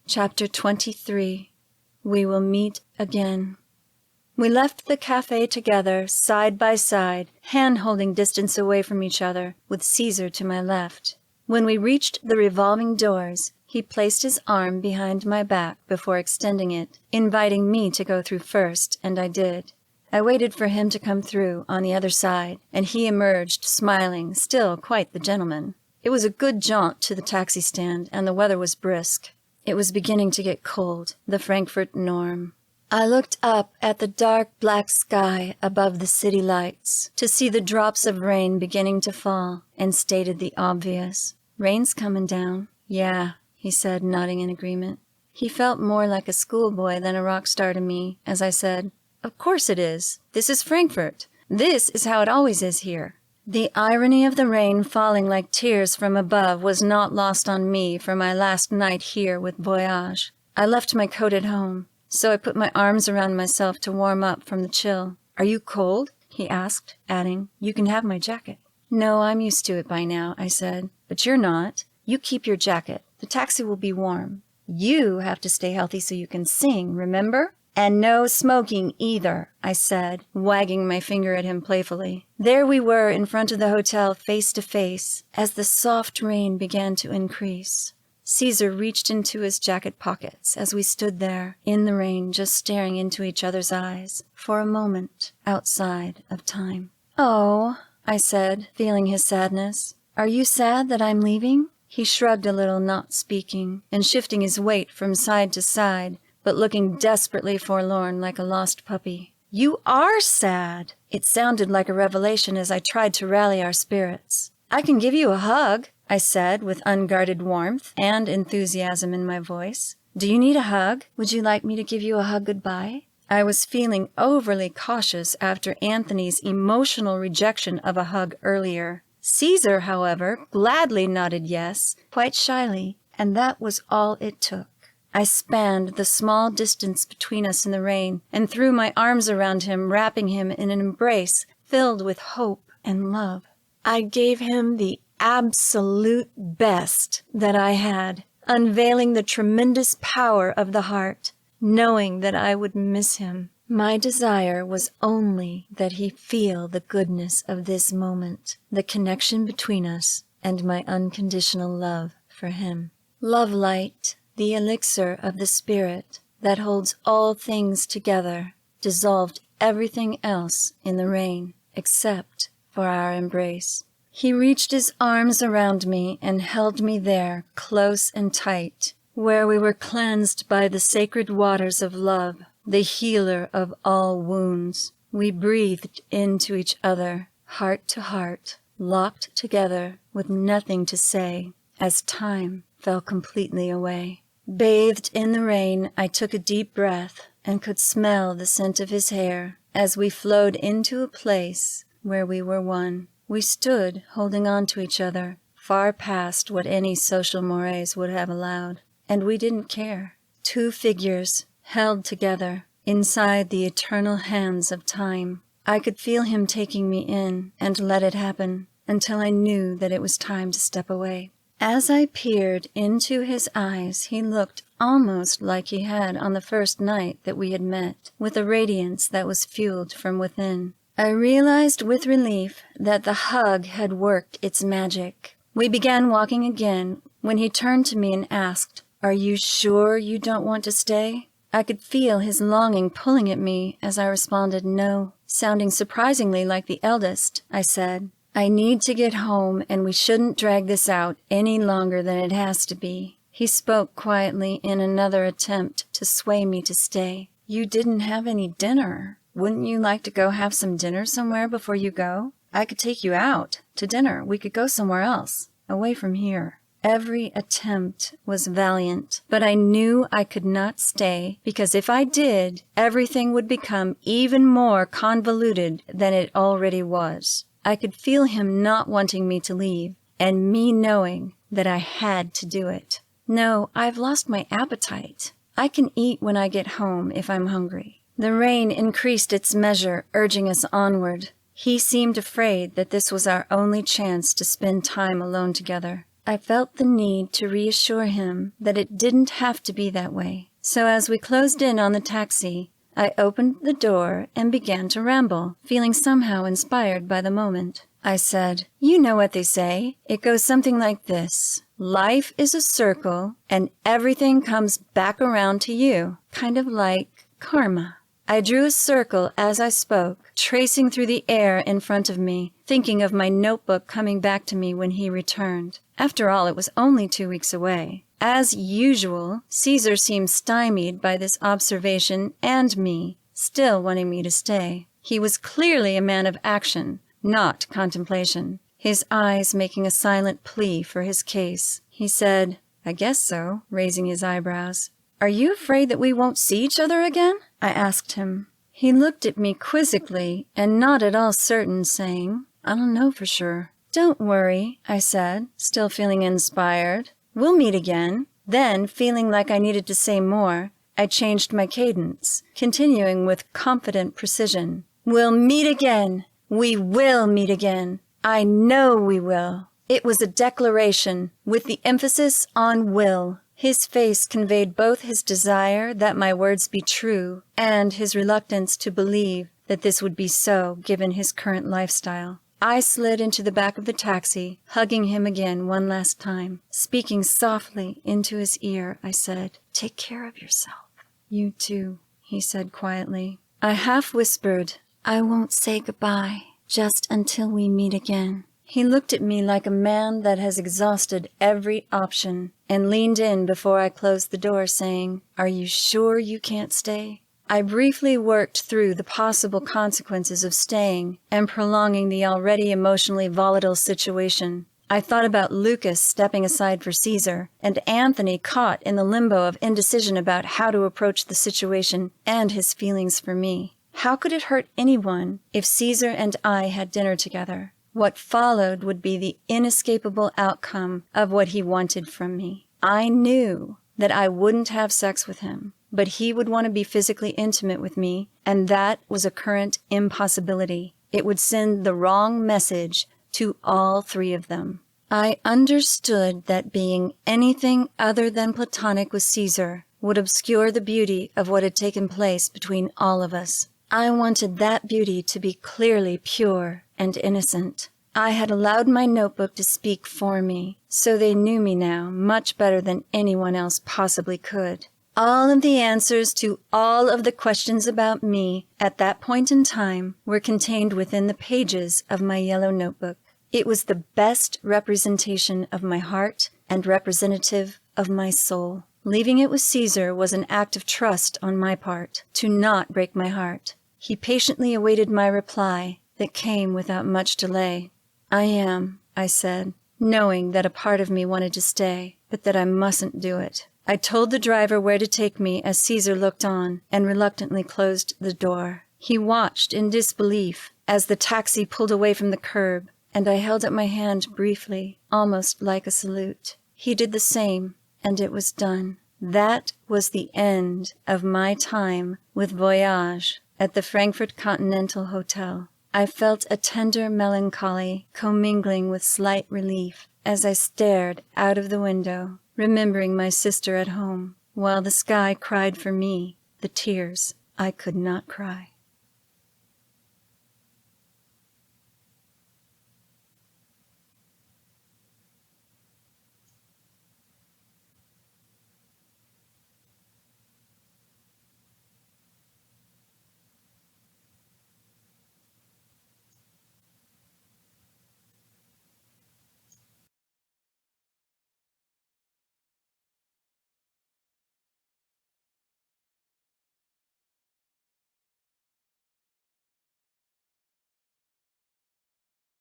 Chapter 23. We Will Meet Again. We left the cafe together, side by side, hand-holding distance away from each other, with Caesar to my left. When we reached the revolving doors, he placed his arm behind my back before extending it, inviting me to go through first, and I did. I waited for him to come through on the other side, and he emerged, smiling, still quite the gentleman. It was a good jaunt to the taxi stand, and the weather was brisk. It was beginning to get cold, the Frankfurt norm. I looked up at the dark black sky above the city lights to see the drops of rain beginning to fall, and stated the obvious. "Rain's coming down." "Yeah," he said, nodding in agreement. He felt more like a schoolboy than a rock star to me, as I said, "Of course it is. This is Frankfurt. This is how it always is here." The irony of the rain falling like tears from above was not lost on me for my last night here with Voyage. I left my coat at home, so I put my arms around myself to warm up from the chill. "Are you cold?" he asked, adding, "You can have my jacket." "No, I'm used to it by now," I said. "But you're not. You keep your jacket. The taxi will be warm. You have to stay healthy so you can sing, remember? And no smoking either," I said, wagging my finger at him playfully. There we were in front of the hotel face to face, as the soft rain began to increase. Caesar reached into his jacket pockets as we stood there, in the rain, just staring into each other's eyes, for a moment, outside of time. "Oh," I said, feeling his sadness. "Are you sad that I'm leaving?" He shrugged a little, not speaking, and shifting his weight from side to side, but looking desperately forlorn like a lost puppy. "You are sad!" It sounded like a revelation as I tried to rally our spirits. "I can give you a hug," I said with unguarded warmth and enthusiasm in my voice. "Do you need a hug? Would you like me to give you a hug goodbye?" I was feeling overly cautious after Anthony's emotional rejection of a hug earlier. Caesar, however, gladly nodded yes, quite shyly, and that was all it took. I spanned the small distance between us in the rain and threw my arms around him, wrapping him in an embrace filled with hope and love. I gave him the absolute best that I had, unveiling the tremendous power of the heart, knowing that I would miss him. My desire was only that he feel the goodness of this moment, the connection between us, and my unconditional love for him. Love light, the elixir of the spirit that holds all things together, dissolved everything else in the rain, except for our embrace. He reached his arms around me and held me there, close and tight, where we were cleansed by the sacred waters of love, the healer of all wounds. We breathed into each other, heart to heart, locked together with nothing to say, as time fell completely away. Bathed in the rain, I took a deep breath and could smell the scent of his hair as we flowed into a place where we were one. We stood holding on to each other, far past what any social mores would have allowed, and we didn't care. Two figures held together inside the eternal hands of time. I could feel him taking me in and let it happen until I knew that it was time to step away. As I peered into his eyes, he looked almost like he had on the first night that we had met, with a radiance that was fueled from within. I realized with relief that the hug had worked its magic. We began walking again when he turned to me and asked, "Are you sure you don't want to stay?" I could feel his longing pulling at me as I responded no, sounding surprisingly like the eldest. I said, "I need to get home, and we shouldn't drag this out any longer than it has to be." He spoke quietly in another attempt to sway me to stay. "You didn't have any dinner. Wouldn't you like to go have some dinner somewhere before you go? I could take you out to dinner. We could go somewhere else, away from here." Every attempt was valiant, but I knew I could not stay, because if I did, everything would become even more convoluted than it already was. I could feel him not wanting me to leave, and me knowing that I had to do it. "No, I've lost my appetite. I can eat when I get home if I'm hungry." The rain increased its measure, urging us onward. He seemed afraid that this was our only chance to spend time alone together. I felt the need to reassure him that it didn't have to be that way. So as we closed in on the taxi, I opened the door and began to ramble, feeling somehow inspired by the moment. I said, "You know what they say. It goes something like this. Life is a circle, and everything comes back around to you, kind of like karma." I drew a circle as I spoke, tracing through the air in front of me, thinking of my notebook coming back to me when he returned. After all, it was only 2 weeks away. As usual, Caesar seemed stymied by this observation and me, still wanting me to stay. He was clearly a man of action, not contemplation, his eyes making a silent plea for his case. He said, "I guess so," raising his eyebrows. "Are you afraid that we won't see each other again?" I asked him. He looked at me quizzically and not at all certain, saying, "I don't know for sure." "Don't worry," I said, still feeling inspired. "We'll meet again." Then, feeling like I needed to say more, I changed my cadence, continuing with confident precision. "We'll meet again. We will meet again. I know we will." It was a declaration, with the emphasis on will. His face conveyed both his desire that my words be true and his reluctance to believe that this would be so, given his current lifestyle. I slid into the back of the taxi, hugging him again one last time. Speaking softly into his ear, I said, "Take care of yourself." "You too," he said quietly. I half whispered, "I won't say goodbye, just until we meet again." He looked at me like a man that has exhausted every option and leaned in before I closed the door, saying, "Are you sure you can't stay?" I briefly worked through the possible consequences of staying and prolonging the already emotionally volatile situation. I thought about Lucas stepping aside for Caesar, and Anthony caught in the limbo of indecision about how to approach the situation and his feelings for me. How could it hurt anyone if Caesar and I had dinner together? What followed would be the inescapable outcome of what he wanted from me. I knew that I wouldn't have sex with him, but he would want to be physically intimate with me, and that was a current impossibility. It would send the wrong message to all three of them. I understood that being anything other than platonic with Caesar would obscure the beauty of what had taken place between all of us. I wanted that beauty to be clearly pure and innocent. I had allowed my notebook to speak for me, so they knew me now much better than anyone else possibly could. All of the answers to all of the questions about me at that point in time were contained within the pages of my yellow notebook. It was the best representation of my heart and representative of my soul. Leaving it with Caesar was an act of trust on my part, to not break my heart. He patiently awaited my reply that came without much delay. "I am," I said, knowing that a part of me wanted to stay, but that I mustn't do it. I told the driver where to take me as Caesar looked on and reluctantly closed the door. He watched in disbelief as the taxi pulled away from the curb, and I held up my hand briefly, almost like a salute. He did the same, and it was done. That was the end of my time with Voyage at the Frankfurt Continental Hotel. I felt a tender melancholy commingling with slight relief as I stared out of the window, remembering my sister at home, while the sky cried for me the tears I could not cry.